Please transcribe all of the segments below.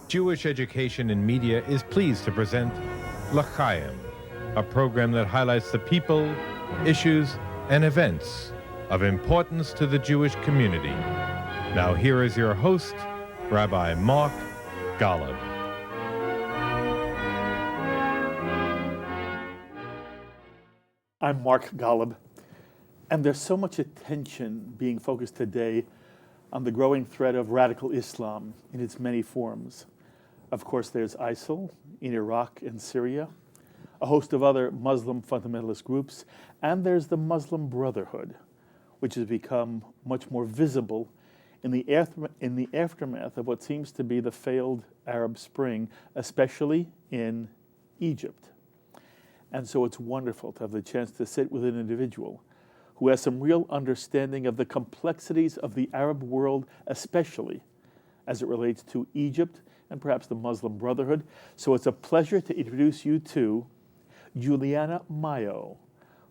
Jewish Education in Media is pleased to present L'Chaim, a program that highlights the people, issues, and events of importance to the Jewish community. Now here is your host, Rabbi Mark Golub. I'm Mark Golub, and there's so much attention being focused today on the growing threat of radical Islam in its many forms. Of course, there's ISIL in Iraq and Syria, a host of other Muslim fundamentalist groups, and there's the Muslim Brotherhood, which has become much more visible in the aftermath of what seems to be the failed Arab Spring, especially in Egypt. And so it's wonderful to have the chance to sit with an individual who has some real understanding of the complexities of the Arab world, especially as it relates to Egypt and perhaps the Muslim Brotherhood. So it's a pleasure to introduce you to Juliana Maio,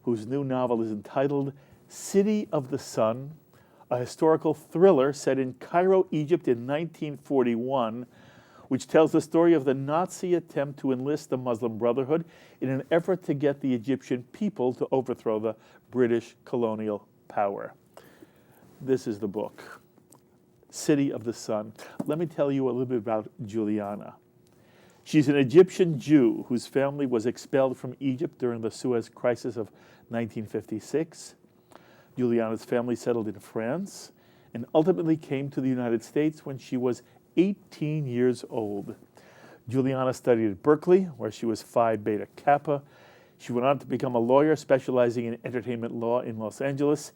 whose new novel is entitled City of the Sun, a historical thriller set in Cairo, Egypt in 1941, which tells the story of the Nazi attempt to enlist the Muslim Brotherhood in an effort to get the Egyptian people to overthrow the British colonial power. This is the book, City of the Sun. Let me tell you a little bit about Juliana. She's an Egyptian Jew whose family was expelled from Egypt during the Suez Crisis of 1956. Juliana's family settled in France and ultimately came to the United States when she was 18 years old. Juliana studied at Berkeley, where she was Phi Beta Kappa. She went on to become a lawyer specializing in entertainment law in Los Angeles.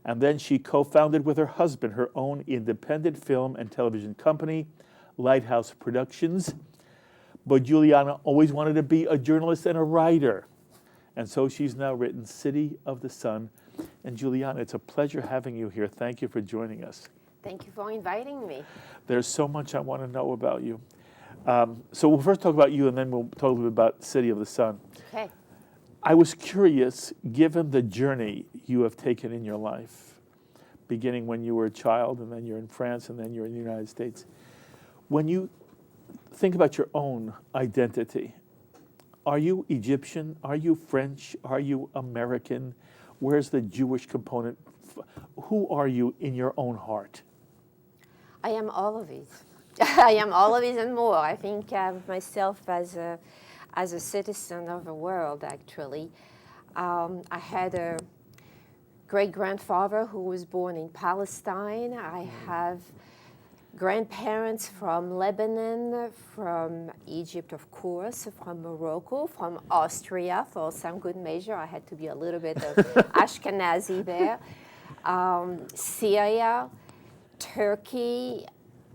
And then she co-founded with her husband her own independent film and television company, Lighthouse Productions. But Juliana always wanted to be a journalist and a writer. And so she's now written City of the Sun. And Juliana, it's a pleasure having you here. Thank you for joining us. Thank you for inviting me. There's so much I want to know about you. So we'll first talk about you, and then we'll talk a little bit about City of the Sun. Okay. I was curious, given the journey you have taken in your life, beginning when you were a child, and then you're in France, and then you're in the United States. When you think about your own identity, are you Egyptian? Are you French? Are you American? Where's the Jewish component? Who are you in your own heart? I am all of it. I am all of it and more. I think of myself as a citizen of the world, actually. I had a great-grandfather who was born in Palestine. I have grandparents from Lebanon, from Egypt, of course, from Morocco, from Austria. For some good measure, I had to be a little bit of Ashkenazi there. Syria, Turkey,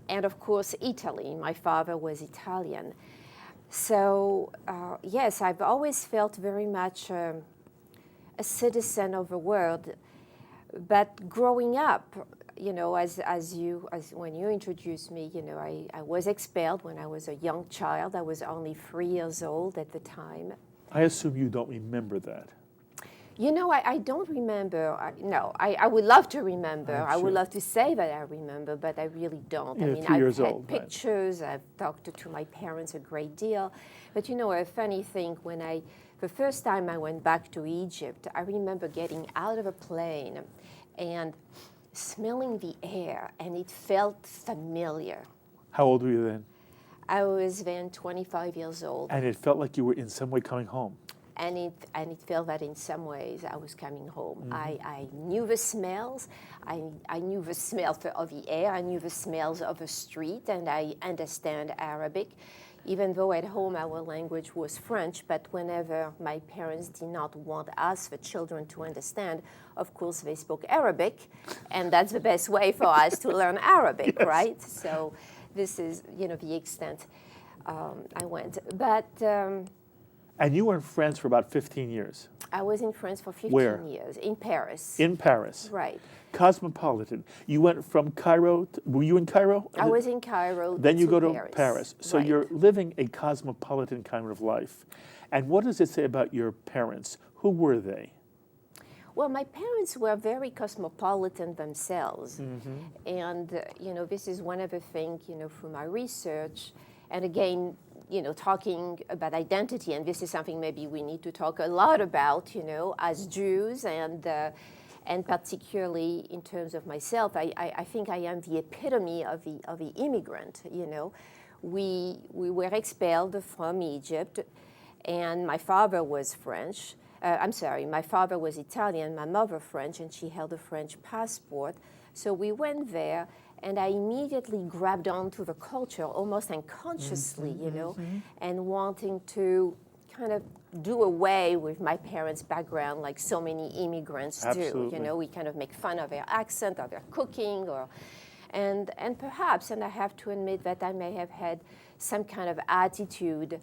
and of course Italy. My father was Italian. So yes, I've always felt very much a citizen of the world. But growing up, you know, as when you introduced me, you know, I was expelled when I was a young child. I was only 3 years old at the time. I assume you don't remember that. You know, I don't remember. I would love to remember. I'm I would sure. love to say that I remember, but I really don't. You're I mean, 3 years I've had old, right. pictures. I've talked to my parents a great deal. But you know, a funny thing, the first time I went back to Egypt, I remember getting out of a plane and smelling the air, and it felt familiar. How old were you then? I was then 25 years old. And it felt like you were in some way coming home. And it felt that in some ways I was coming home. I knew the smells. I knew the smell of the air. I knew the smells of the street, and I understand Arabic. Even though at home our language was French, but whenever my parents did not want us, the children, to understand, of course they spoke Arabic, and that's the best way for us to learn Arabic, yes. Right? So this is, you know, the extent I went. But and you were in France for about 15 years. I was in France for 15 Where? years, in Paris. In Paris. Right. Cosmopolitan. You went from Cairo, were you in Cairo? I was in Cairo. Then you go to Paris. So right. You're living a cosmopolitan kind of life. And what does it say about your parents? Who were they? Well, my parents were very cosmopolitan themselves. Mm-hmm. And, you know, this is one of the things, you know, through my research And again, talking about identity, and this is something maybe we need to talk a lot about, as Jews, and particularly in terms of myself, I think I am the epitome of the immigrant. We were expelled from Egypt, and my father was French. My father was Italian, my mother French, and she held a French passport. So we went there, and I immediately grabbed onto the culture almost unconsciously, and wanting to kind of do away with my parents' background like so many immigrants Absolutely. do. We kind of make fun of their accent, of their cooking, and perhaps, and I have to admit that I may have had some kind of attitude,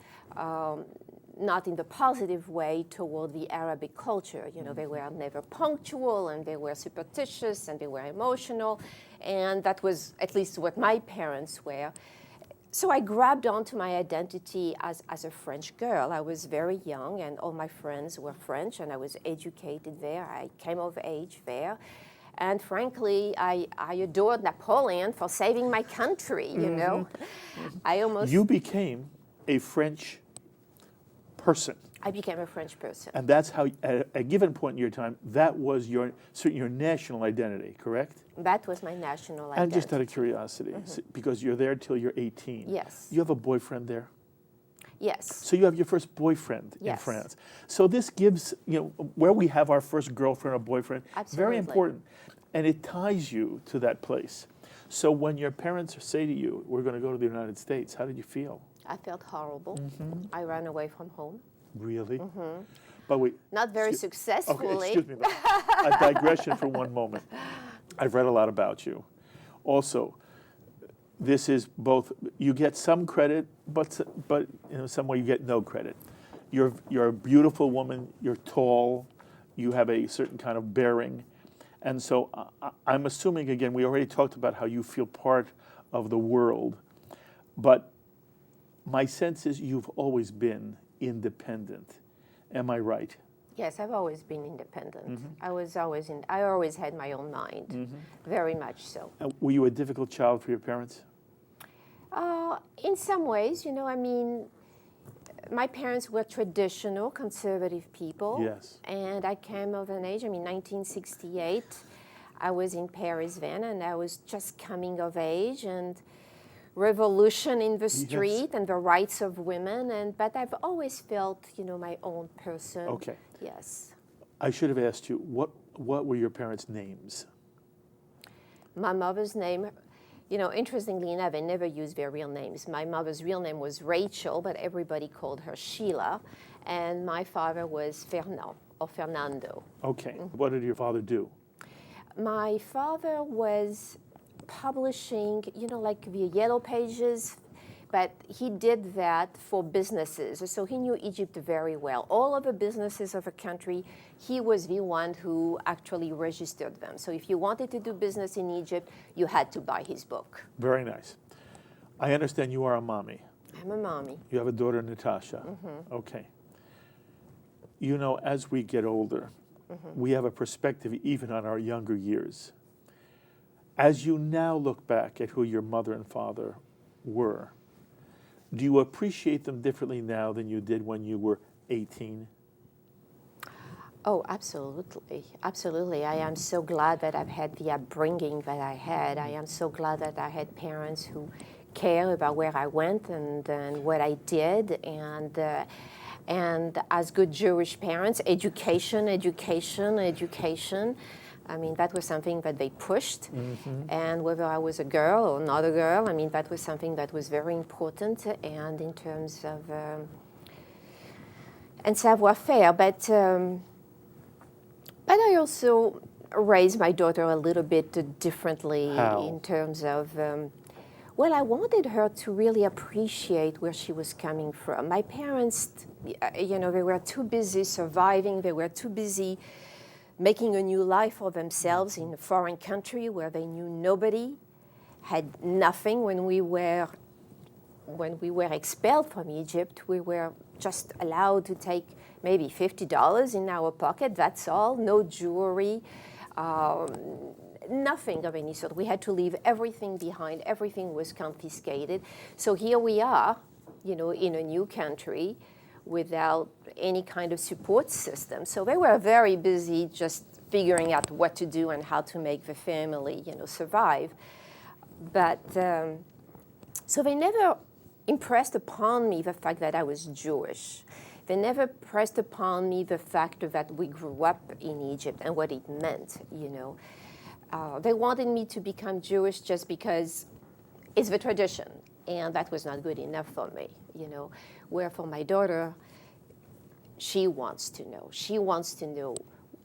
not in the positive way, toward the Arabic culture. They were never punctual, and they were superstitious, and they were emotional, and that was at least what my parents were. So I grabbed onto my identity as a French girl. I was very young, and all my friends were French, and I was educated there. I came of age there. And frankly, I adored Napoleon for saving my country, You became a French person. I became a French person. And that's how, at a given point in your time, that was your national identity, correct? That was my national identity. And just out of curiosity, because you're there till you're 18. Yes. You have a boyfriend there? Yes. So you have your first boyfriend in Yes. France. So this gives, where we have our first girlfriend or boyfriend, very Absolutely. important. And it ties you to that place. So when your parents say to you, we're going to go to the United States, how did you feel? I felt horrible. I ran away from home. Really? But wait. Not very successfully. Okay, excuse me. A digression for one moment. I've read a lot about you. Also, this is both, you get some credit, but in some way you get no credit. You're a beautiful woman, you're tall, you have a certain kind of bearing. And so I'm assuming, again, we already talked about how you feel part of the world, but my sense is you've always been independent. Am I right? Yes, I've always been independent. I always had my own mind, very much so. Were you a difficult child for your parents? In some ways, my parents were traditional, conservative people. Yes. And I came of an age, 1968, I was in Paris then, and I was just coming of age, and revolution in the street, and the rights of women, but I've always felt, my own person. Okay. Yes. I should have asked you, what were your parents' names? My mother's name, interestingly enough, I never used their real names. My mother's real name was Rachel, but everybody called her Sheila. And my father was Fernand, or Fernando. Okay. What did your father do? My father was publishing, like the Yellow Pages, but he did that for businesses. So he knew Egypt very well. All of the businesses of the country, he was the one who actually registered them. So if you wanted to do business in Egypt, you had to buy his book. Very nice. I understand you are a mommy. I'm a mommy. You have a daughter, Natasha. Okay. As we get older, we have a perspective even on our younger years. As you now look back at who your mother and father were, do you appreciate them differently now than you did when you were 18? Oh, absolutely. Absolutely. I am so glad that I've had the upbringing that I had. I am so glad that I had parents who care about where I went and what I did. And as good Jewish parents, education. That was something that they pushed. And whether I was a girl or not a girl, that was something that was very important. And in terms of and savoir-faire, but I also raised my daughter a little bit differently. How? In terms of, I wanted her to really appreciate where she was coming from. My parents, they were too busy surviving. They were too busy making a new life for themselves in a foreign country where they knew nobody, had nothing. When we were expelled from Egypt, we were just allowed to take maybe $50 in our pocket, that's all, no jewelry, nothing of any sort. We had to leave everything behind. Everything was confiscated. So here we are, in a new country without any kind of support system. So they were very busy just figuring out what to do and how to make the family, survive. But so they never impressed upon me the fact that I was Jewish. They never pressed upon me the fact that we grew up in Egypt and what it meant, They wanted me to become Jewish just because it's the tradition, and that was not good enough for me, Where for my daughter, she wants to know. She wants to know,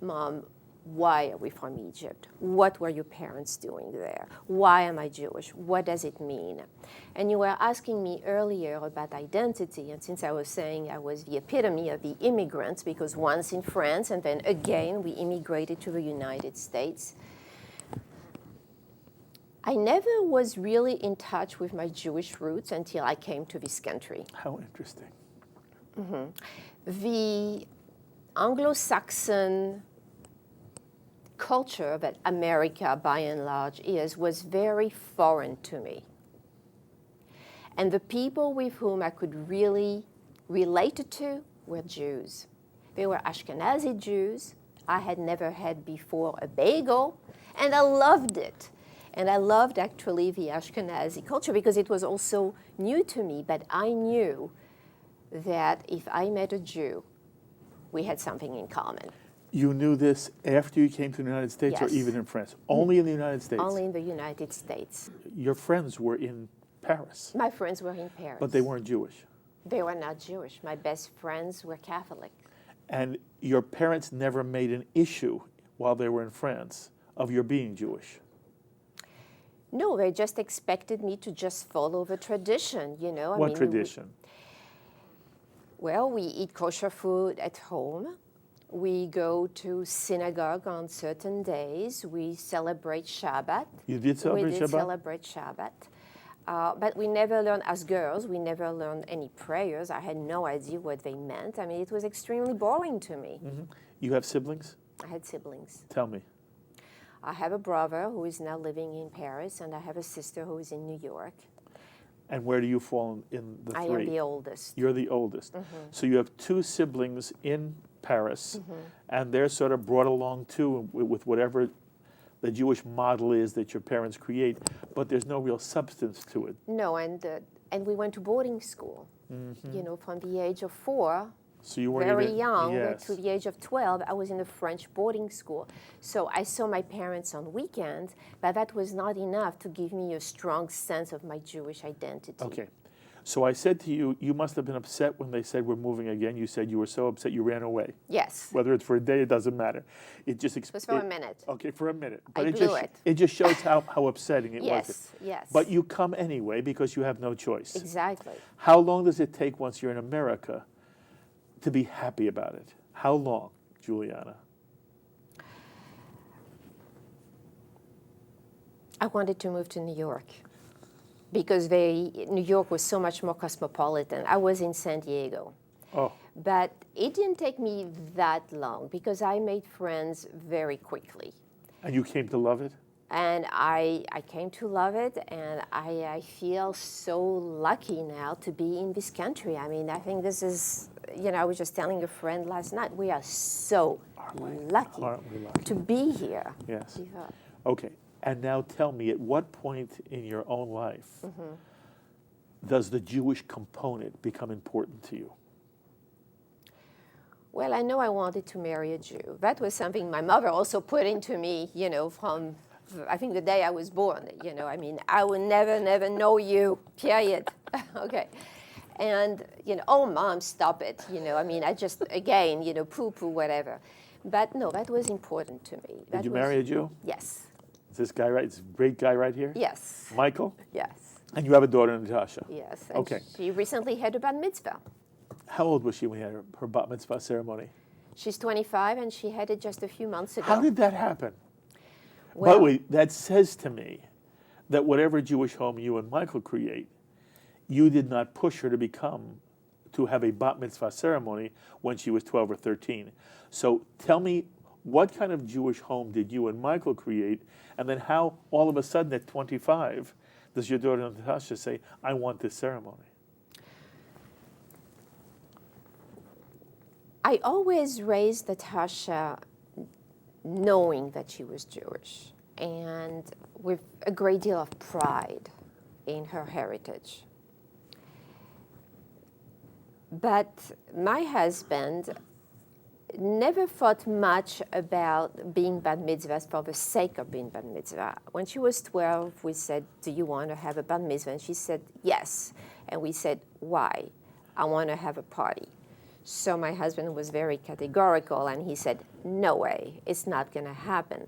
Mom, why are we from Egypt? What were your parents doing there? Why am I Jewish? What does it mean? And you were asking me earlier about identity, and since I was saying I was the epitome of the immigrants, because once in France and then again we immigrated to the United States, I never was really in touch with my Jewish roots until I came to this country. How interesting. Mm-hmm. The Anglo-Saxon culture that America, by and large, was very foreign to me. And the people with whom I could really relate to were Jews. They were Ashkenazi Jews. I had never had before a bagel, and I loved it. And I loved actually the Ashkenazi culture because it was also new to me, but I knew that if I met a Jew, we had something in common. You knew this after you came to the United States, Yes. or even in France? Only in the United States? Only in the United States. Your friends were in Paris, My friends were in Paris. but they weren't Jewish. They were not Jewish. My best friends were Catholic. And your parents never made an issue while they were in France of your being Jewish. No, they just expected me to just follow the tradition, What tradition? Well, we eat kosher food at home. We go to synagogue on certain days. We celebrate Shabbat. You did celebrate We did Shabbat? celebrate Shabbat. But we never learned, as girls, we never learned any prayers. I had no idea what they meant. I mean, it was extremely boring to me. Mm-hmm. You have siblings? I had siblings. Tell me. I have a brother who is now living in Paris, and I have a sister who is in New York. And where do you fall in the I three? am the oldest. You're the oldest. Mm-hmm. So you have two siblings in Paris, Mm-hmm. and they're sort of brought along too with whatever the Jewish model is that your parents create, but there's no real substance to it. No, and we went to boarding school, from the age of 4, So you weren't very even, young, yes. to the age of 12, I was in a French boarding school. So I saw my parents on weekends, but that was not enough to give me a strong sense of my Jewish identity. Okay. So I said to you, you must have been upset when they said we're moving again. You said you were so upset you ran away. Yes. Whether it's for a day, it doesn't matter. It just It was for a minute. Okay, for a minute. I it blew just it. it just shows how upsetting it was. Yes, yes. But you come anyway because you have no choice. Exactly. How long does it take once you're in America to be happy about it? How long, Juliana? I wanted to move to New York because New York was so much more cosmopolitan. I was in San Diego. Oh, But it didn't take me that long because I made friends very quickly. and you came to love it? And I came to love it, and I feel so lucky now to be in this country. I mean, I think this is, I was just telling a friend last night, we are so lucky Aren't we lucky? to be here. Yes. Yeah. Okay. And now tell me, at what point in your own life does the Jewish component become important to you? Well, I know I wanted to marry a Jew. That was something my mother also put into me, from, I think, the day I was born. I mean, I will never, never know you, period. Okay. And, oh, Mom, stop it. I mean, I just, again, poo-poo, whatever. But no, that was important to me. Did you marry a Jew? Yes. Is this guy right? This great guy right here? Yes. Michael? Yes. And you have a daughter, Natasha? Yes. And Okay. she recently had a bat mitzvah. How old was she when you had her bat mitzvah ceremony? She's 25, and she had it just a few months ago. How did that happen? By Well, the way, that says to me that whatever Jewish home you and Michael create, you did not push her to have a bat mitzvah ceremony when she was 12 or 13. So tell me what kind of Jewish home did you and Michael create? And then how, all of a sudden at 25, does your daughter Natasha say, I want this ceremony? I always raised Natasha knowing that she was Jewish and with a great deal of pride in her heritage. But my husband never thought much about being bat mitzvah for the sake of being bat mitzvah. When she was 12, we said, do you want to have a bat mitzvah? And she said, yes. And we said, why? I want to have a party. So my husband was very categorical, and he said, no way, it's not going to happen.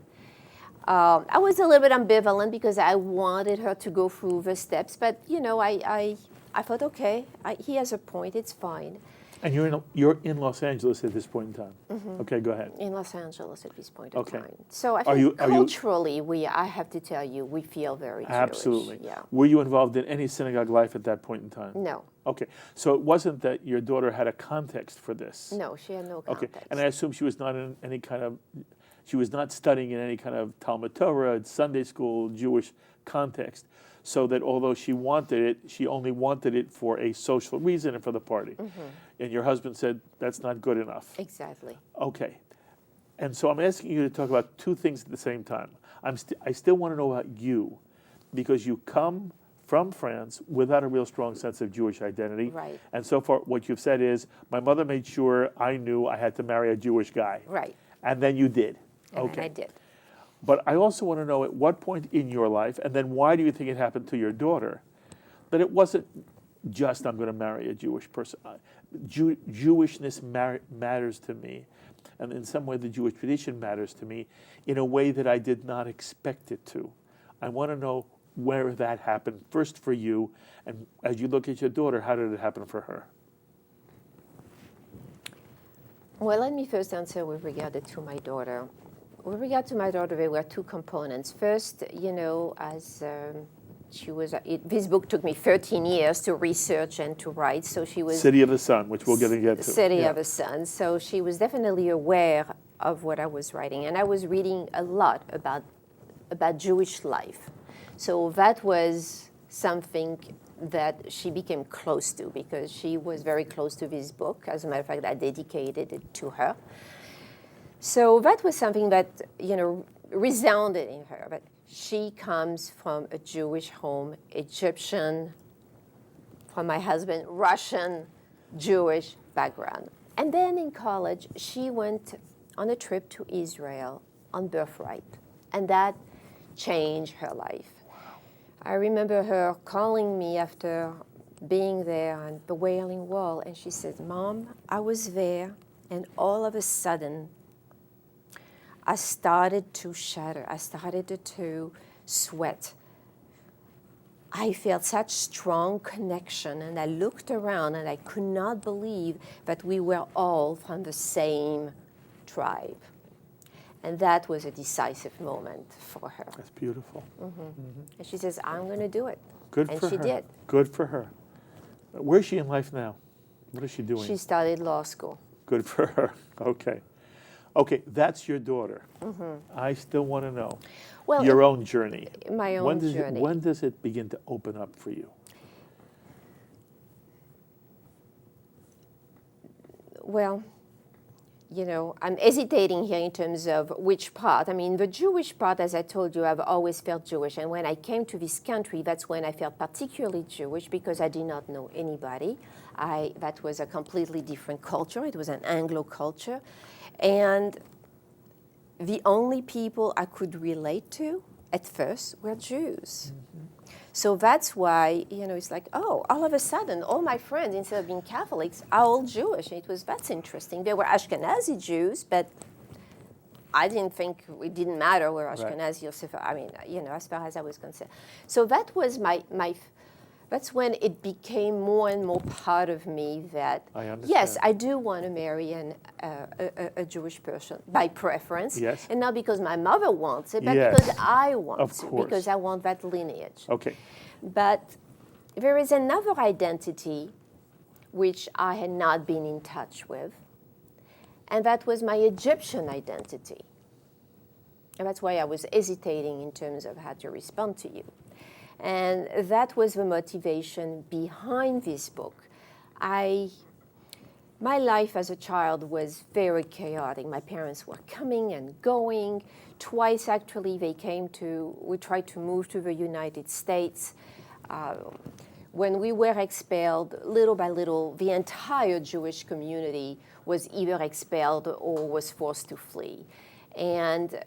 I was a little bit ambivalent because I wanted her to go through the steps, but, you know, I thought, okay, he has a point, it's fine. And you're in Los Angeles at this point in time? Mm-hmm. Okay, go ahead. In Los Angeles at this point okay. in time. So I think culturally, I have to tell you, we feel very Absolutely. Jewish. Yeah. Were you involved in any synagogue life at that point in time? No. Okay, so it wasn't that your daughter had a context for this? No, she had no context. Okay, and I assume she was not in any kind of, she was not studying in any kind of Talmud Torah, Sunday school, Jewish context, so that although she wanted it, she only wanted it for a social reason and for the party. Mm-hmm. And your husband said, that's not good enough. Exactly. Okay, and so I'm asking you to talk about two things at the same time. I still want to know about you, because you come from France without a real strong sense of Jewish identity. Right. And so far, what you've said is, my mother made sure I knew I had to marry a Jewish guy. Right. And then you did. And okay. I did. But I also want to know at what point in your life, and then why do you think it happened to your daughter, that it wasn't just, I'm going to marry a Jewish person. Jewishness matters to me. And in some way, the Jewish tradition matters to me in a way that I did not expect it to. I want to know where that happened first for you, and as you look at your daughter, how did it happen for her? Well, let me first answer with regard to my daughter. With regard to my daughter, there were two components. First, you know, as this book took me 13 years to research and to write, so she was... City of the Sun, which we'll get to. City of the Sun. So she was definitely aware of what I was writing, and I was reading a lot about Jewish life. So that was something that she became close to, because she was very close to this book. As a matter of fact, I dedicated it to her. So that was something that, you know, resounded in her. But she comes from a Jewish home, Egyptian, from my husband, Russian, Jewish background. And then in college, she went on a trip to Israel on birthright. And that changed her life. I remember her calling me after being there on the Wailing Wall, and she said, Mom, I was there, and all of a sudden, I started to shudder. I started to sweat. I felt such strong connection, and I looked around, and I could not believe that we were all from the same tribe. And that was a decisive moment for her. That's beautiful. Mm-hmm. Mm-hmm. And she says, I'm going to do it. Good for her. And she did. Good for her. Where is she in life now? What is she doing? She started law school. Good for her. Okay. Okay, that's your daughter. Mm-hmm. I still want to know well, your own journey. My own journey. When does it begin to open up for you? Well, you know, I'm hesitating here in terms of which part. I mean, the Jewish part, as I told you, I've always felt Jewish. And when I came to this country, that's when I felt particularly Jewish, because I did not know anybody. That was a completely different culture. It was an Anglo culture. And the only people I could relate to at first were Jews. Mm-hmm. So that's why, you know, it's like, oh, all of a sudden, all my friends, instead of being Catholics, are all Jewish. And that's interesting. They were Ashkenazi Jews, but I didn't think it didn't matter where Ashkenazi or Sephardic. I mean, you know, as far as I was concerned. So that was that's when it became more and more part of me that, yes, I do want to marry a Jewish person by preference. Yes. And not because my mother wants it, but because I want to, because I want that lineage. Okay. But there is another identity which I had not been in touch with, and that was my Egyptian identity. And that's why I was hesitating in terms of how to respond to you. And that was the motivation behind this book. My life as a child was very chaotic. My parents were coming and going. Twice, actually, we tried to move to the United States. When we were expelled, little by little, the entire Jewish community was either expelled or was forced to flee. And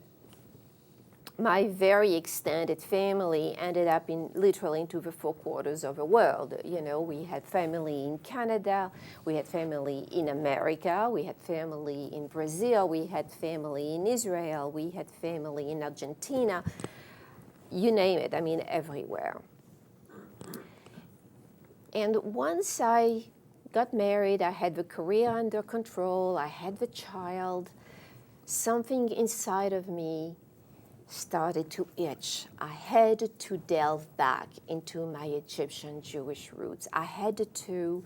my very extended family ended up literally into the four quarters of the world. You know, we had family in Canada, we had family in America, we had family in Brazil, we had family in Israel, we had family in Argentina, you name it, I mean, everywhere. And once I got married, I had the career under control, I had the child, something inside of me started to itch. I had to delve back into my Egyptian Jewish roots. I had to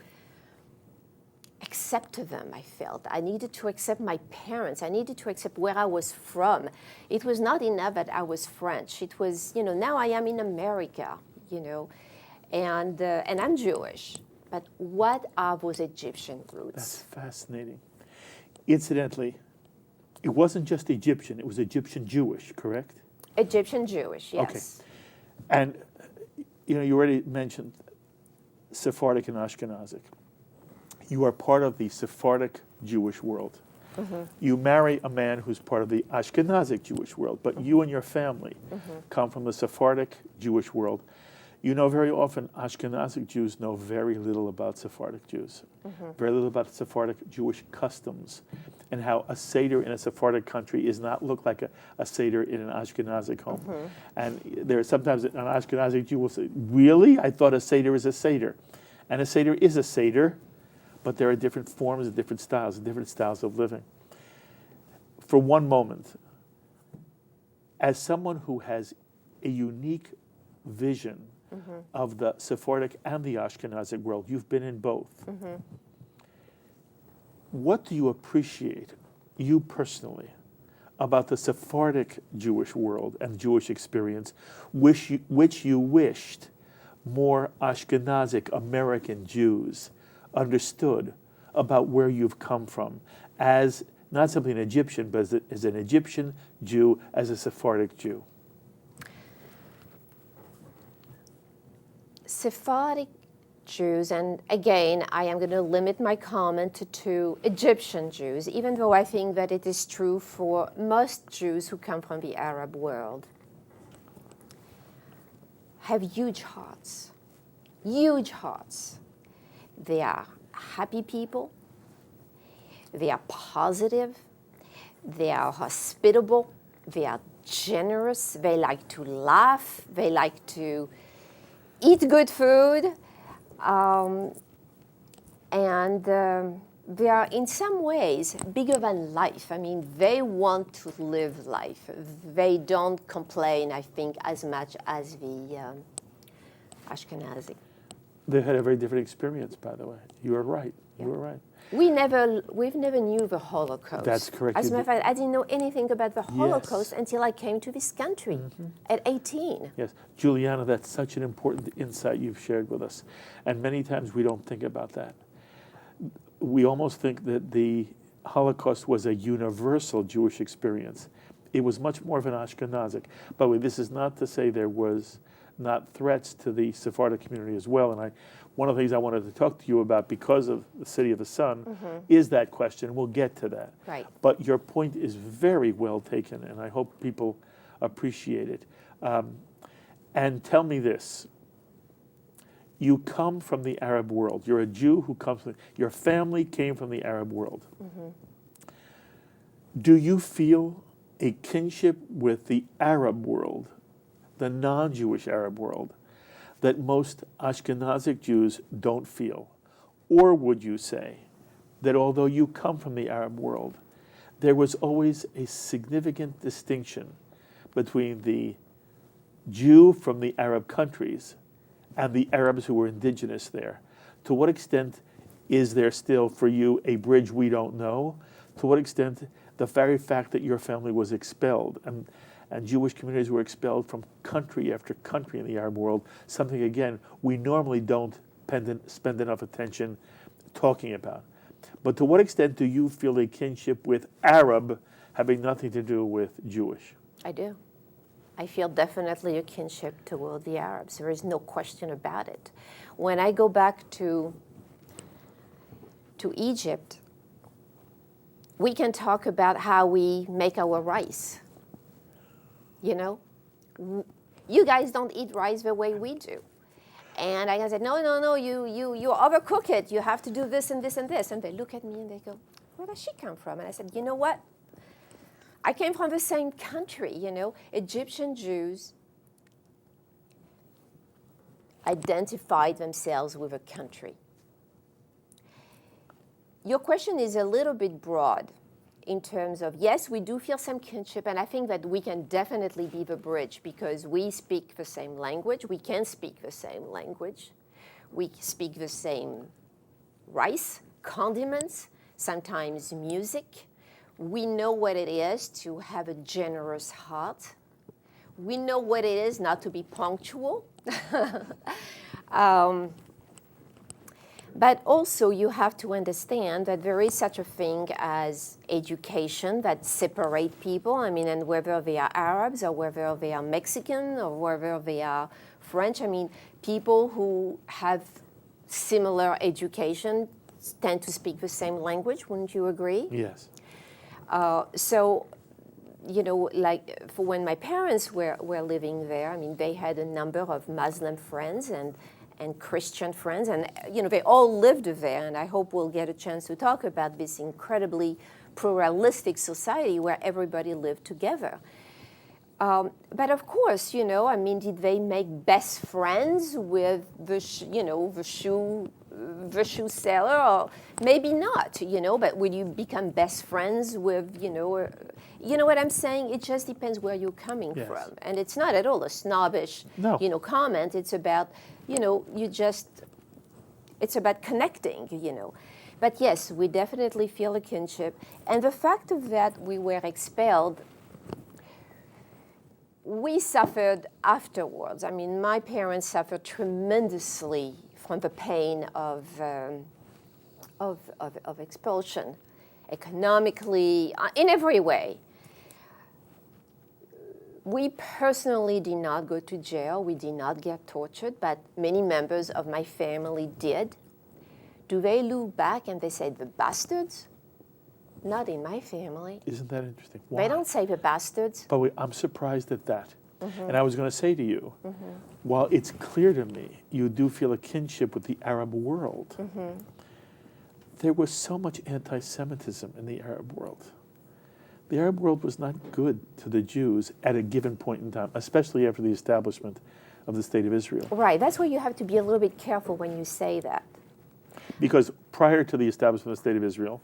accept them, I felt. I needed to accept my parents. I needed to accept where I was from. It was not enough that I was French. It was, you know, now I am in America, you know, and I'm Jewish. But what are those Egyptian roots? That's fascinating. Incidentally, it wasn't just Egyptian, it was Egyptian Jewish, correct? Egyptian Jewish, yes. Okay. And, you know, you already mentioned Sephardic and Ashkenazic. You are part of the Sephardic Jewish world. Mm-hmm. You marry a man who's part of the Ashkenazic Jewish world, but you and your family come from the Sephardic Jewish world. You know, very often Ashkenazic Jews know very little about Sephardic Jews, very little about Sephardic Jewish customs, and how a Seder in a Sephardic country is not look like a Seder in an Ashkenazic home. And there are sometimes an Ashkenazic Jew will say, really? I thought a Seder is a Seder. And a Seder is a Seder, but there are different forms and different styles of living. For one moment, as someone who has a unique vision of the Sephardic and the Ashkenazic world, you've been in both. What do you appreciate, you personally, about the Sephardic Jewish world and Jewish experience, which you wished more Ashkenazic American Jews understood about where you've come from, as not simply an Egyptian, but as an Egyptian Jew, as a Sephardic Jew? Sephardic Jews, and again, I am going to limit my comment to Egyptian Jews, even though I think that it is true for most Jews who come from the Arab world, have huge hearts. Huge hearts. They are happy people. They are positive. They are hospitable. They are generous. They like to laugh. They like to eat good food, and they are in some ways bigger than life. I mean, they want to live life. They don't complain, I think, as much as the Ashkenazi. They had a very different experience, by the way. You are right. Yeah. You are right. We've never knew the Holocaust. That's correct. As a matter of fact, I didn't know anything about the Holocaust until I came to this country at 18. Yes. Juliana, that's such an important insight you've shared with us. And many times we don't think about that. We almost think that the Holocaust was a universal Jewish experience. It was much more of an Ashkenazic. By the way, this is not to say there was not threats to the Sephardic community as well. And one of the things I wanted to talk to you about, because of the City of the Sun, is that question. We'll get to that. Right. But your point is very well taken, and I hope people appreciate it. And tell me this. You come from the Arab world. You're a Jew who comes from, your family came from the Arab world. Do you feel a kinship with the Arab world, the non-Jewish Arab world, that most Ashkenazic Jews don't feel? Or would you say that although you come from the Arab world, there was always a significant distinction between the Jew from the Arab countries and the Arabs who were indigenous there? To what extent is there still for you a bridge we don't know? To what extent the very fact that your family was expelled and Jewish communities were expelled from country after country in the Arab world, something, again, we normally don't spend enough attention talking about. But to what extent do you feel a kinship with Arab having nothing to do with Jewish? I do. I feel definitely a kinship toward the Arabs. There is no question about it. When I go back to Egypt, we can talk about how we make our rice. You know, you guys don't eat rice the way we do. And I said, no, you overcook it. You have to do this and this and this. And they look at me and they go, where does she come from? And I said, you know what? I came from the same country, you know. Egyptian Jews identified themselves with a country. Your question is a little bit broad in terms of, yes, we do feel some kinship, and I think that we can definitely be the bridge because we speak the same language. We can speak the same language. We speak the same rice, condiments, sometimes music. We know what it is to have a generous heart. We know what it is not to be punctual. But also you have to understand that there is such a thing as education that separate people. I mean, and whether they are Arabs or whether they are Mexican or whether they are French. I mean, people who have similar education tend to speak the same language. Wouldn't you agree? Yes. So, you know, like for when my parents were living there, I mean, they had a number of Muslim friends and Christian friends, and you know, they all lived there, and I hope we'll get a chance to talk about this incredibly pluralistic society where everybody lived together. But of course, you know, I mean, did they make best friends with the shoe seller? Or maybe not, you know, but would you become best friends with, you know what I'm saying? It just depends where you're coming Yes. from. And it's not at all a snobbish, you know, comment. It's about, you know, it's about connecting, you know. But yes, we definitely feel a kinship. And the fact of that we were expelled, we suffered afterwards. I mean, my parents suffered tremendously from the pain of expulsion, economically, in every way. We personally did not go to jail. We did not get tortured, but many members of my family did. Do they look back and they say, the bastards? Not in my family. Isn't that interesting? Why? They don't say the bastards. But wait, I'm surprised at that. And I was going to say to you, while it's clear to me you do feel a kinship with the Arab world, there was so much anti-Semitism in the Arab world. The Arab world was not good to the Jews at a given point in time, especially after the establishment of the State of Israel. Right, that's where you have to be a little bit careful when you say that. Because prior to the establishment of the State of Israel,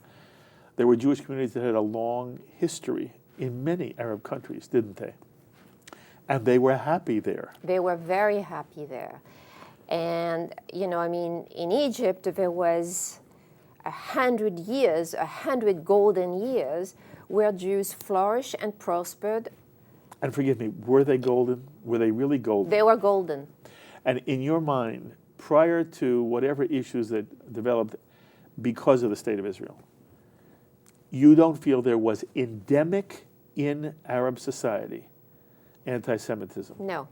there were Jewish communities that had a long history in many Arab countries, didn't they? And they were happy there. They were very happy there. And, you know, I mean, in Egypt, there was 100 years, 100 golden years, where Jews flourished and prospered. And forgive me, were they golden? Were they really golden? They were golden. And in your mind, prior to whatever issues that developed because of the State of Israel, you don't feel there was endemic in Arab society anti-Semitism? No.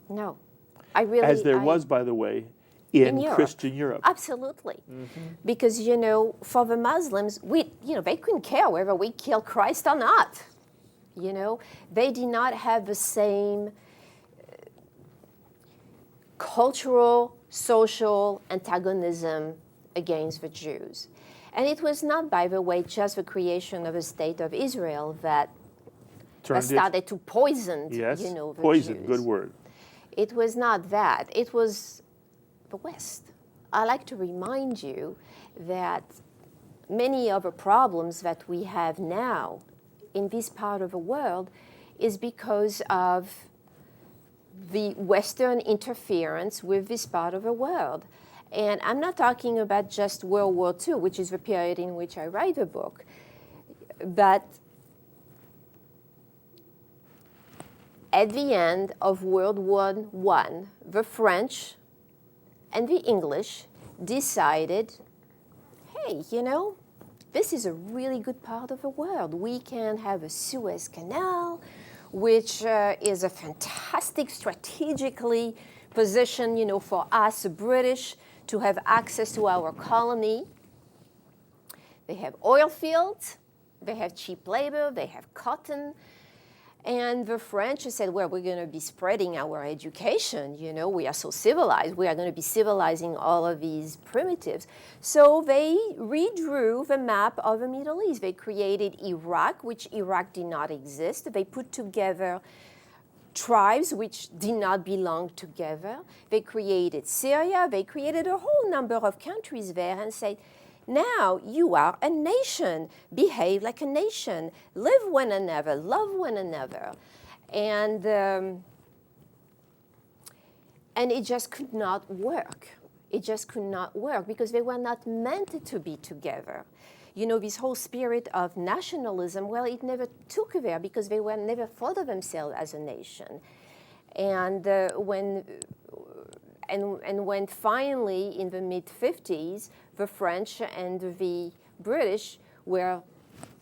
No. I really... As there was, by the way, in Christian Europe. Absolutely. Because, you know, for the Muslims, they couldn't care whether we killed Christ or not. You know, they did not have the same cultural, social antagonism against the Jews. And it was not, by the way, just the creation of the State of Israel that started to poison, the poison, Jews. Good word. It was not that. It was the West. I like to remind you that many of the problems that we have now in this part of the world is because of the Western interference with this part of the world. And I'm not talking about just World War II, which is the period in which I write the book. But at the end of World War I, the French and the English decided, hey, you know, this is a really good part of the world. We can have a Suez Canal, which is a fantastic strategically position, you know, for us, the British, to have access to our colony. They have oil fields, they have cheap labor, they have cotton. And the French said, well, we're going to be spreading our education. You know, we are so civilized. We are going to be civilizing all of these primitives. So they redrew the map of the Middle East. They created Iraq, which Iraq did not exist. They put together tribes which did not belong together. They created Syria. They created a whole number of countries there and said, now you are a nation. Behave like a nation. Live one another. Love one another. And it just could not work. It just could not work because they were not meant to be together. You know, this whole spirit of nationalism, well, it never took there because they were never thought of themselves as a nation. And when finally in the mid-50s, the French and the British were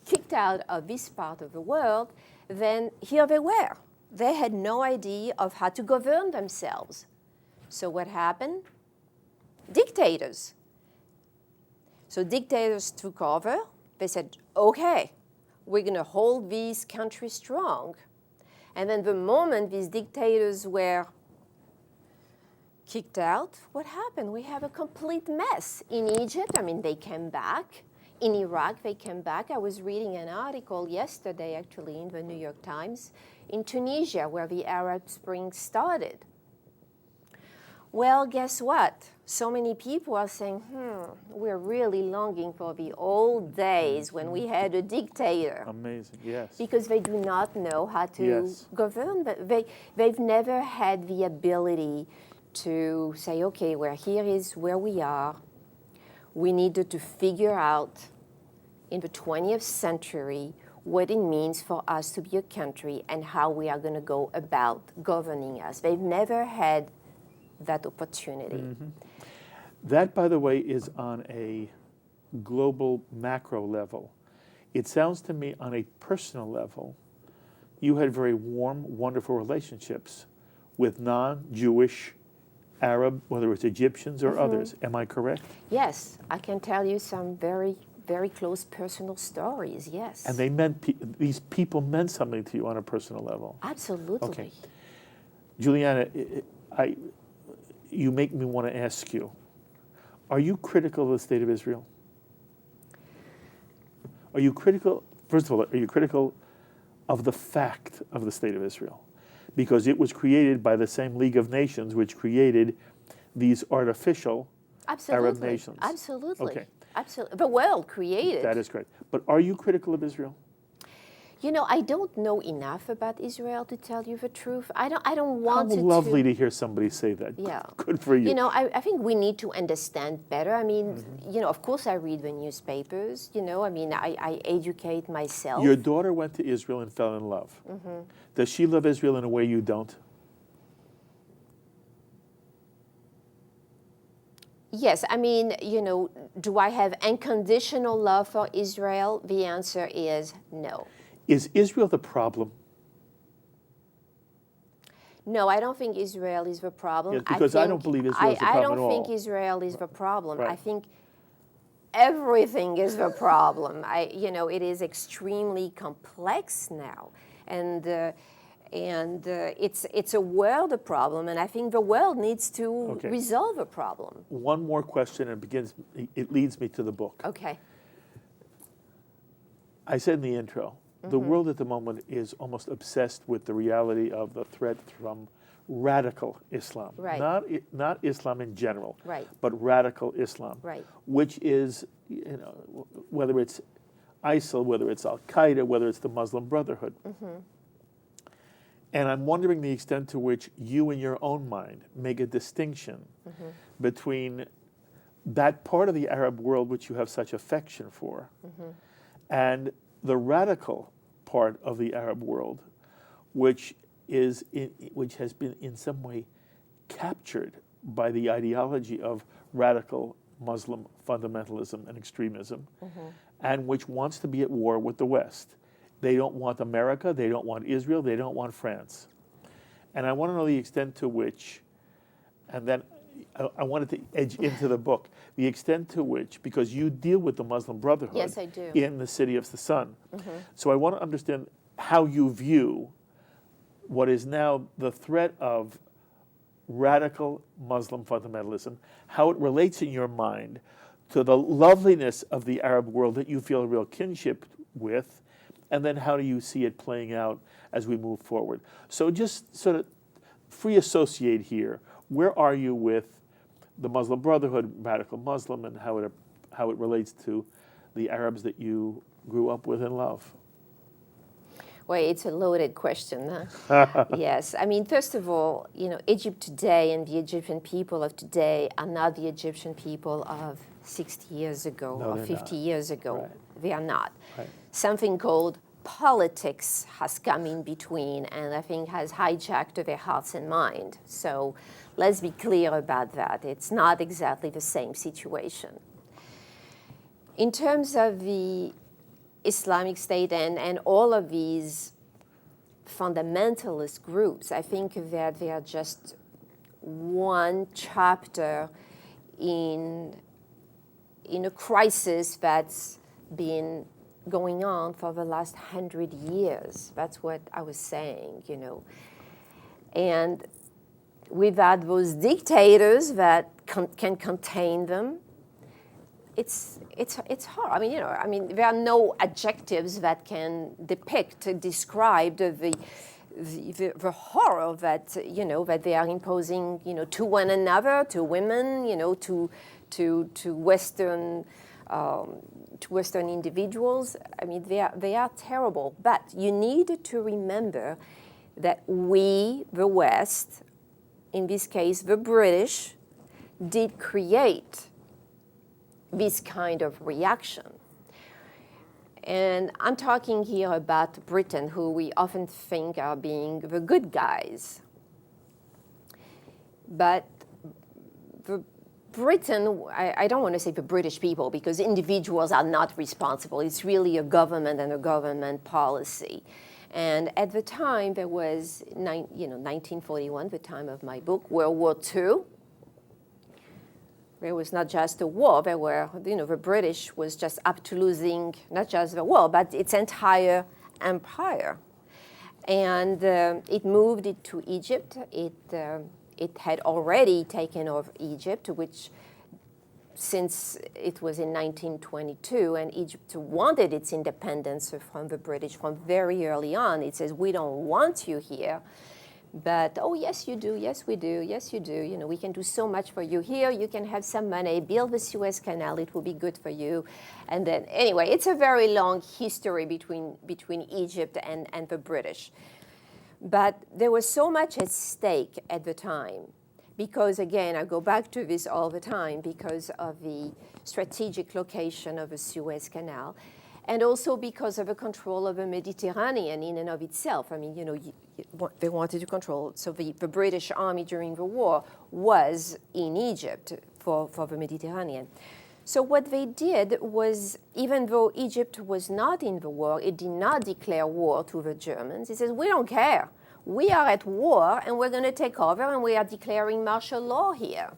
kicked out of this part of the world, then here they were. They had no idea of how to govern themselves. So what happened? Dictators. So dictators took over. They said, okay, we're going to hold these countries strong. And then the moment these dictators were kicked out, what happened? We have a complete mess. In Egypt, I mean, they came back. In Iraq, they came back. I was reading an article yesterday, actually, in the New York Times, in Tunisia, where the Arab Spring started. Well, guess what? So many people are saying, we're really longing for the old days when we had a dictator. Amazing, yes. Because they do not know how to govern. They've never had the ability to say, okay, well, here is where we are. We needed to figure out in the 20th century what it means for us to be a country and how we are going to go about governing us. They've never had that opportunity. Mm-hmm. That, by the way, is on a global macro level. It sounds to me on a personal level, you had very warm, wonderful relationships with non-Jewish Arab, whether it's Egyptians or others. Am I correct? Yes, I can tell you some very, very close personal stories, yes. And they meant, these people meant something to you on a personal level. Absolutely. Okay. Juliana, you make me want to ask you, are you critical of the state of Israel? Are you critical, first of all, are you critical of the fact of the state of Israel? Because it was created by the same League of Nations which created these artificial Arab nations. Absolutely. Okay. Absolutely. The world created. That is correct. But are you critical of Israel? You know, I don't know enough about Israel to tell you the truth. I don't want to. How lovely to hear somebody say that. Yeah. Good for you. You know, I think we need to understand better. I mean, you know, of course I read the newspapers. You know, I mean, I educate myself. Your daughter went to Israel and fell in love. Does she love Israel in a way you don't? Yes, I mean, you know, do I have unconditional love for Israel? The answer is no. Is Israel the problem? No, I don't think Israel is the problem. Yes, because I don't believe Israel is the problem I don't at think all. Israel is the problem. Right. I think everything is the problem. You know, it is extremely complex now, and it's a world problem, and I think the world needs to resolve a problem. One more question, and it leads me to the book. Okay. I said in the intro, the world at the moment is almost obsessed with the reality of the threat from radical Islam. Right. Not Islam in general, Right. but radical Islam, Right. which is, you know, whether it's ISIL, whether it's Al-Qaeda, whether it's the Muslim Brotherhood. And I'm wondering the extent to which you in your own mind make a distinction between that part of the Arab world which you have such affection for and the radical part of the Arab world, which has been in some way captured by the ideology of radical Muslim fundamentalism and extremism, and which wants to be at war with the West. They don't want America, they don't want Israel, they don't want France. And I want to know the extent to which, and then I wanted to edge into the book, the extent to which, because you deal with the Muslim Brotherhood. Yes, I do. In the City of the Sun. So I want to understand how you view what is now the threat of radical Muslim fundamentalism, how it relates in your mind to the loveliness of the Arab world that you feel a real kinship with, and then how do you see it playing out as we move forward. So just sort of free associate here. Where are you with the Muslim Brotherhood, radical Muslim, and how it relates to the Arabs that you grew up with and love? Well, it's a loaded question, huh? Yes. I mean, first of all, Egypt today and the Egyptian people of today are not the Egyptian people of 60 years ago or 50 years ago. Right. They are not. Right. Something called politics has come in between and I think has hijacked their hearts and mind. So let's be clear about that. It's not exactly the same situation. In terms of the Islamic State and all of these fundamentalist groups, I think that they are just one chapter in a crisis that's been going on for the last 100 years. That's what I was saying, And without those dictators that can contain them, it's hard. There are no adjectives that can describe the horror that that they are imposing to one another, to women, to Western individuals. They are terrible. But you need to remember that we, the West, in this case the British, did create this kind of reaction. And I'm talking here about Britain, who we often think are being the good guys. But Britain, I don't want to say the British people, because individuals are not responsible. It's really a government and a government policy. And at the time, there was 1941, the time of my book, World War II. There was not just a war. There were, the British was just up to losing not just the war, but its entire empire. And it moved it to Egypt. It had already taken over Egypt, which, since it was in 1922, and Egypt wanted its independence from the British from very early on. It says, we don't want you here. But, oh, yes, you do. Yes, we do. Yes, you do. We can do so much for you here. You can have some money, build the Suez Canal. It will be good for you. And then, anyway, it's a very long history between Egypt and the British. But there was so much at stake at the time because, again, I go back to this all the time because of the strategic location of the Suez Canal. And also because of the control of the Mediterranean in and of itself. They wanted to control. So the British Army during the war was in Egypt for the Mediterranean. So what they did was, even though Egypt was not in the war, it did not declare war to the Germans. It says, we don't care. We are at war, and we're going to take over, and we are declaring martial law here.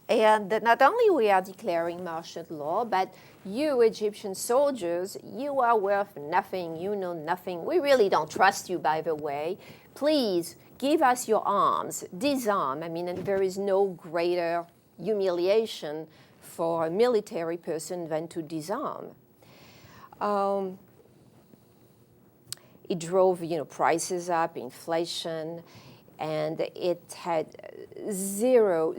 And not only we are declaring martial law, but you Egyptian soldiers, you are worth nothing, you know nothing. We really don't trust you, by the way. Please give us your arms, disarm. And there is no greater humiliation for a military person than to disarm. It drove, prices up, inflation, and it had zero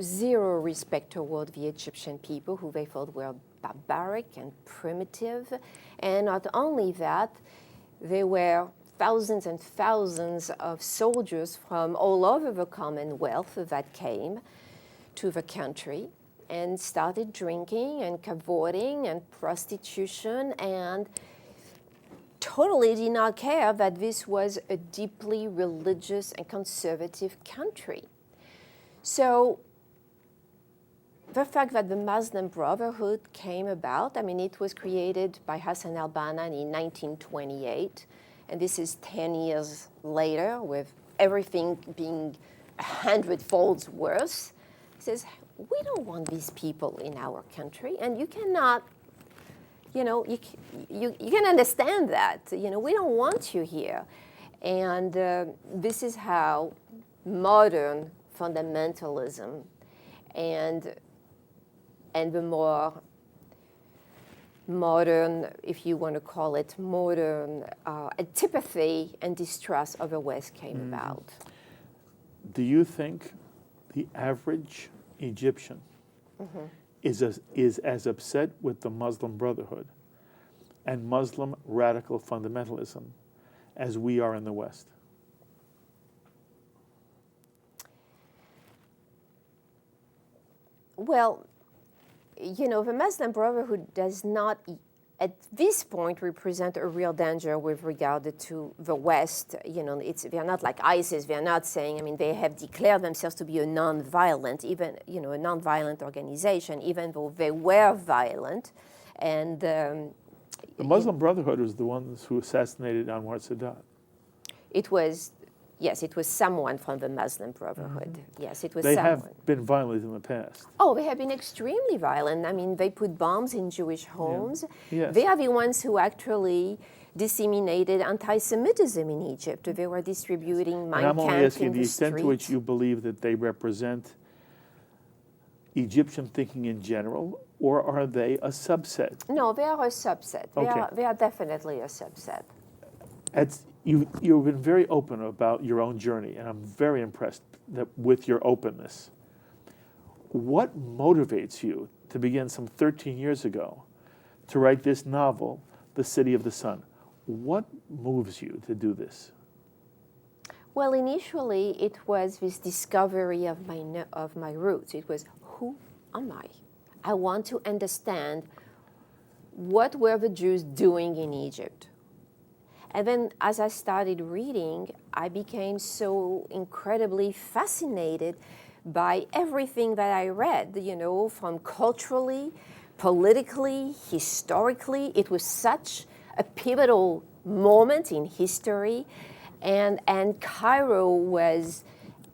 respect toward the Egyptian people, who they thought were barbaric and primitive. And not only that, there were thousands and thousands of soldiers from all over the Commonwealth that came to the country. and started drinking and cavorting and prostitution, and totally did not care that this was a deeply religious and conservative country. So the fact that the Muslim Brotherhood came about, I mean, it was created by Hassan al-Banna in 1928, and this is 10 years later, with everything being 100-fold worse. He says, we don't want these people in our country, and you cannot, you can understand that. We don't want you here. And this is how modern fundamentalism and the more modern, if you want to call it modern, antipathy and distrust of the West came about. Do you think the average Egyptian is as upset with the Muslim Brotherhood and Muslim radical fundamentalism as we are in the West? Well, the Muslim Brotherhood does not, at this point, represent a real danger with regard to the West. They're not like ISIS. They're not saying, they have declared themselves to be a non-violent, even, a non-violent organization, even though they were violent. And the Muslim Brotherhood was the ones who assassinated Anwar Sadat. Yes, it was someone from the Muslim Brotherhood. Yes, it was they someone. They have been violent in the past. Oh, they have been extremely violent. They put bombs in Jewish homes. Yeah. Yes. They are the ones who actually disseminated antisemitism in Egypt. They were distributing Mein Kampf in the streets. And I'm only asking the extent to which you believe that they represent Egyptian thinking in general, or are they a subset? No, they are a subset. They are definitely a subset. You've been very open about your own journey, and I'm very impressed with your openness. What motivates you to begin some 13 years ago to write this novel, The City of the Sun? What moves you to do this? Well, initially, it was this discovery of my roots. It was, who am I? I want to understand what were the Jews doing in Egypt. And then as I started reading, I became so incredibly fascinated by everything that I read, from culturally, politically, historically. It was such a pivotal moment in history. And Cairo was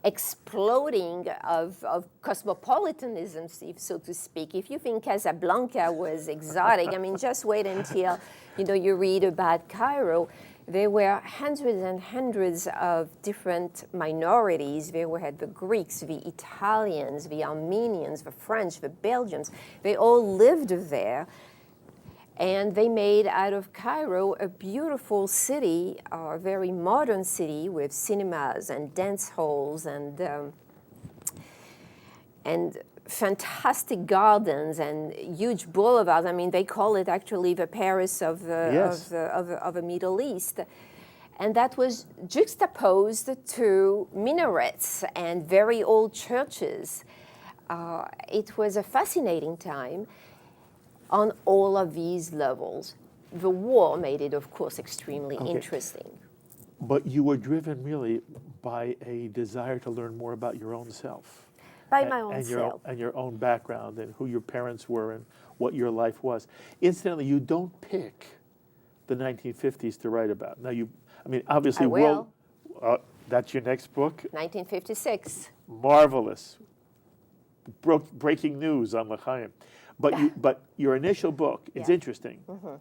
exploding of cosmopolitanism, so to speak. If you think Casablanca was exotic, just wait until you read about Cairo. There were hundreds and hundreds of different minorities. There were the Greeks, the Italians, the Armenians, the French, the Belgians. They all lived there. And they made out of Cairo a beautiful city, a very modern city with cinemas and dance halls and fantastic gardens and huge boulevards. They call it actually the Paris of the Middle East. And that was juxtaposed to minarets and very old churches. It was a fascinating time on all of these levels. The war made it, of course, extremely interesting. But you were driven really by a desire to learn more about your own self. By my own self. And your own background and who your parents were and what your life was. Incidentally, you don't pick the 1950s to write about. Now, obviously, I will. That's your next book? 1956. Marvelous. Breaking news on L'chaim. But your initial book, it's interesting. Mm-hmm.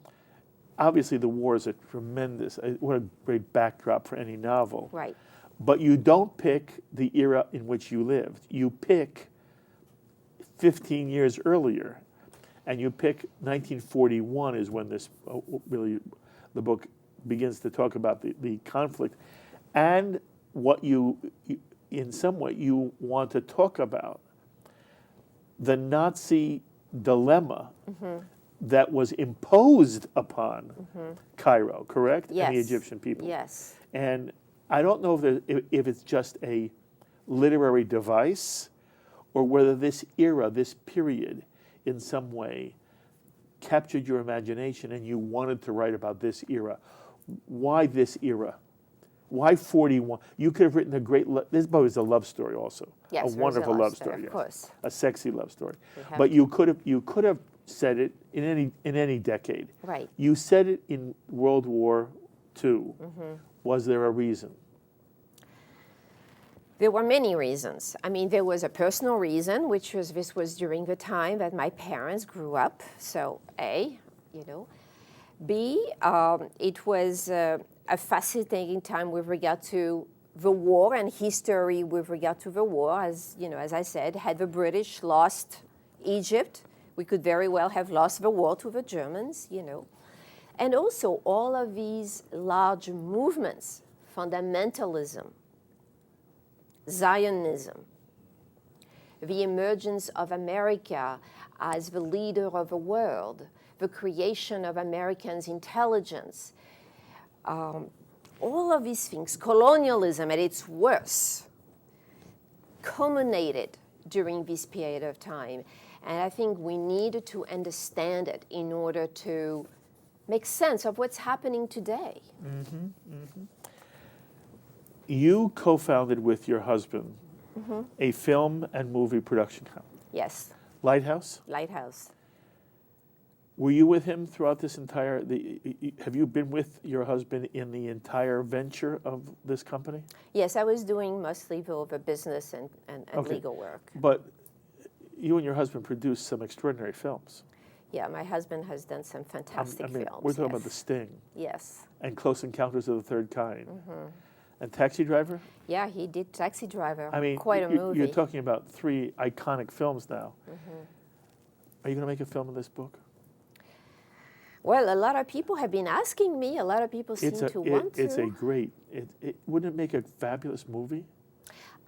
Obviously, the war is a tremendous, what a great backdrop for any novel. Right. But you don't pick the era in which you lived. You pick 15 years earlier, and you pick 1941 is when this the book begins to talk about the conflict, and what you, in some way, you want to talk about the Nazi dilemma that was imposed upon Cairo, correct? Yes. And the Egyptian people. Yes. And I don't know if it's just a literary device or whether this era, this period, in some way captured your imagination and you wanted to write about this era. Why this era? Why 41? You could have written a great, this book is a love story also. Yes, a wonderful love story, of yes. course. A sexy love story. But you could have said it in any decade. Right. You said it in World War II. Was there a reason? There were many reasons. I mean, there was a personal reason, which was this was during the time that my parents grew up. So A, you know. B, it was a fascinating time with regard to the war and history with regard to the war. As you know, as I said, had the British lost Egypt, we could very well have lost the war to the Germans, you know. And also all of these large movements, fundamentalism, Zionism, the emergence of America as the leader of the world, the creation of Americans' intelligence, all of these things, colonialism at its worst, culminated during this period of time. And I think we need to understand it in order to make sense of what's happening today. You co-founded with your husband a film and movie production company. Yes, Lighthouse? Lighthouse. Were you with him throughout this entire, have you been with your husband in the entire venture of this company? Yes, I was doing mostly the business and Okay. legal work. But you and your husband produced some extraordinary films. Yeah, my husband has done some fantastic films. We're talking yes. about The Sting Yes. and Close Encounters of the Third Kind. And Taxi Driver? Yeah, he did Taxi Driver. I mean, quite a movie. You're talking about 3 iconic films now. Are you going to make a film of this book? Well, a lot of people have been asking me. A lot of people seem to want to. It's a great, wouldn't it make a fabulous movie?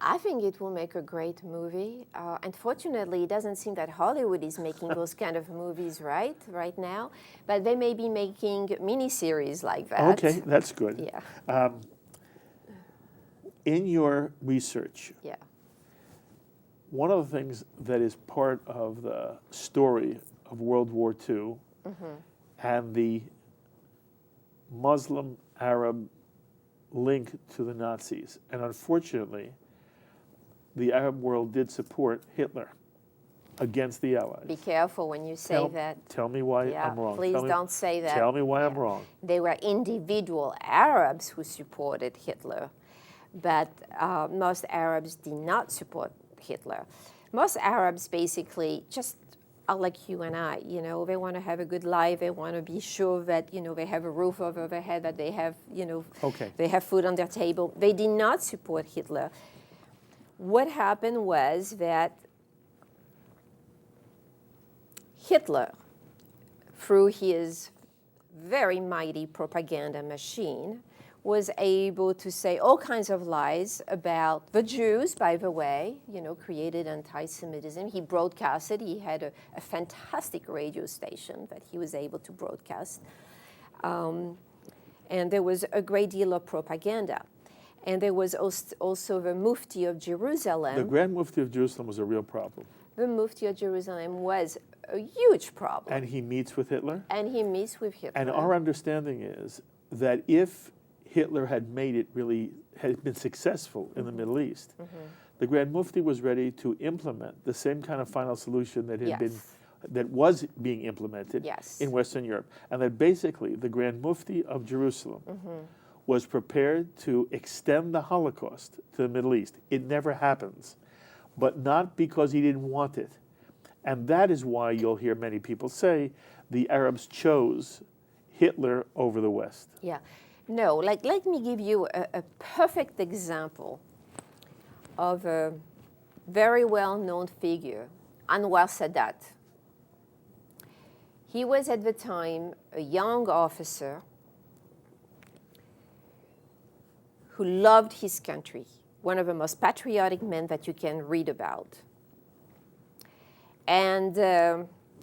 I think it will make a great movie. Unfortunately, it doesn't seem that Hollywood is making those kind of movies right now. But they may be making miniseries like that. Okay, that's good. Yeah. In your research, Yeah. one of the things that is part of the story of World War II and the Muslim-Arab link to the Nazis, and unfortunately, the Arab world did support Hitler against the Allies. Be careful when you say that. Tell me why Yeah, I'm wrong. please don't say that. Tell me why I'm wrong. They were individual Arabs who supported Hitler, but most Arabs did not support Hitler. Most Arabs basically just are like you and I, you know, they want to have a good life, they want to be sure that, you know, they have a roof over their head, that they have, you know, they have food on their table. They did not support Hitler. What happened was that Hitler, through his very mighty propaganda machine, was able to say all kinds of lies about the Jews, by the way, you know, created antisemitism. He broadcasted, he had a fantastic radio station that he was able to broadcast. And there was a great deal of propaganda. And there was also the Mufti of Jerusalem. The Grand Mufti of Jerusalem was a real problem. The Mufti of Jerusalem was a huge problem. And he meets with Hitler? And he meets with Hitler. And our understanding is that if Hitler had been successful in the Middle East, the Grand Mufti was ready to implement the same kind of final solution that was being implemented in Western Europe. And that basically the Grand Mufti of Jerusalem was prepared to extend the Holocaust to the Middle East. It never happens, but not because he didn't want it. And that is why you'll hear many people say the Arabs chose Hitler over the West. Yeah. No, like let me give you a perfect example of a very well-known figure, Anwar Sadat. He was at the time a young officer who loved his country, one of the most patriotic men that you can read about. And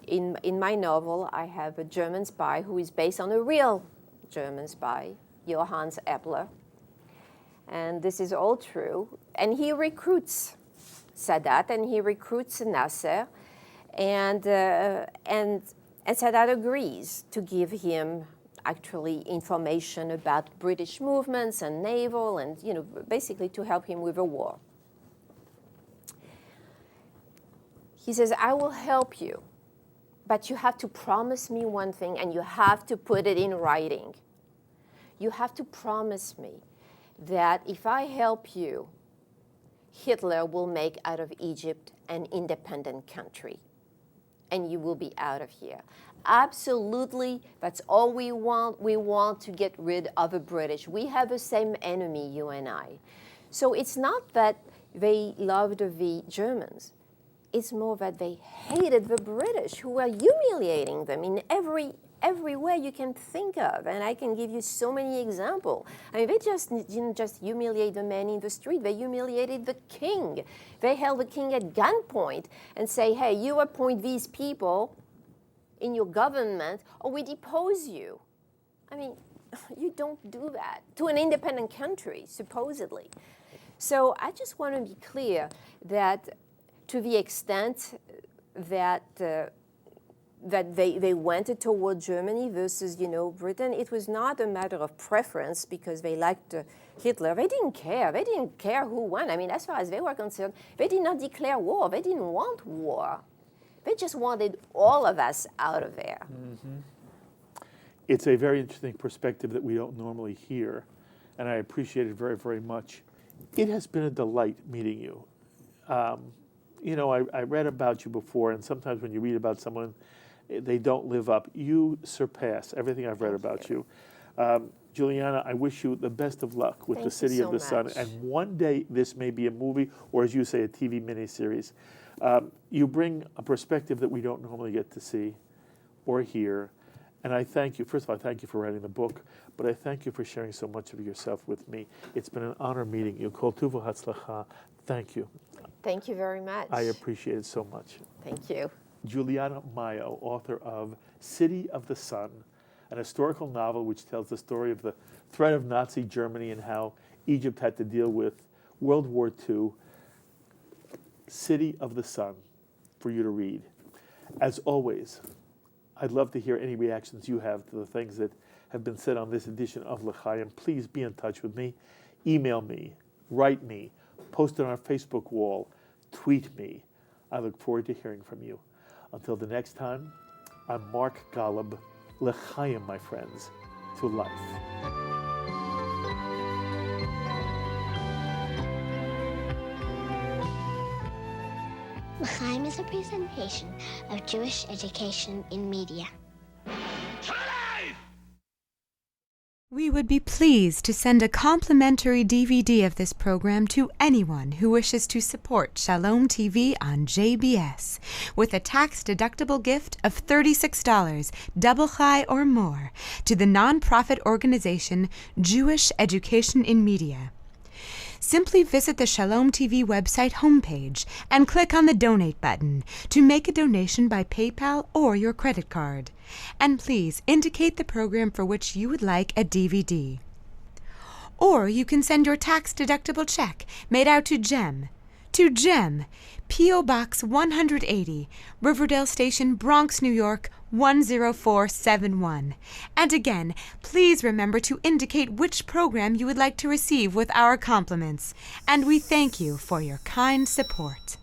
in my novel, I have a German spy who is based on a real German spy, Johannes Epler. And this is all true. And he recruits Sadat, and he recruits Nasser, and Sadat agrees to give him actually information about British movements and naval, and basically to help him with a war. He says, I will help you, but you have to promise me one thing, and you have to put it in writing. You have to promise me that if I help you, Hitler will make out of Egypt an independent country, and you will be out of here. Absolutely, that's all we want. We want to get rid of the British. We have the same enemy, you and I. So it's not that they loved the Germans. It's more that they hated the British, who were humiliating them in every way you can think of. And I can give you so many examples. I mean, they didn't just humiliate the man in the street. They humiliated the king. They held the king at gunpoint and say, hey, you appoint these people in your government or we depose you. I mean, you don't do that to an independent country, supposedly. So I just want to be clear that to the extent that they went toward Germany versus, Britain, it was not a matter of preference because they liked Hitler. They didn't care. They didn't care who won. I mean, as far as they were concerned, they did not declare war. They didn't want war. They just wanted all of us out of there. Mm-hmm. It's a very interesting perspective that we don't normally hear, and I appreciate it very, very much. It has been a delight meeting you. I read about you before, and sometimes when you read about someone, they don't live up. You surpass everything I've read about you. Juliana, I wish you the best of luck with the City of the Sun. And one day this may be a movie, or as you say, a TV miniseries. You bring a perspective that we don't normally get to see or hear. And I thank you. First of all, I thank you for writing the book, but I thank you for sharing so much of yourself with me. It's been an honor meeting you. Kol tuvu hatzlacha. Thank you. Thank you very much. I appreciate it so much. Thank you. Juliana Maio, author of City of the Sun, an historical novel which tells the story of the threat of Nazi Germany and how Egypt had to deal with World War II. City of the Sun, for you to read. As always, I'd love to hear any reactions you have to the things that have been said on this edition of L'Chaim. Please be in touch with me. Email me, write me, post it on our Facebook wall, tweet me. I look forward to hearing from you. Until the next time, I'm Mark Golub. L'Chaim, my friends, to life. L'Chaim is a presentation of Jewish education in media. We would be pleased to send a complimentary DVD of this program to anyone who wishes to support Shalom TV on JBS with a tax-deductible gift of $36, double chai or more, to the nonprofit organization Jewish Education in Media. Simply visit the Shalom TV website homepage and click on the Donate button to make a donation by PayPal or your credit card. And please indicate the program for which you would like a DVD. Or you can send your tax-deductible check made out to GEM. To GEM, P.O. Box 180, Riverdale Station, Bronx, New York, 10471. And again, please remember to indicate which program you would like to receive with our compliments. And we thank you for your kind support.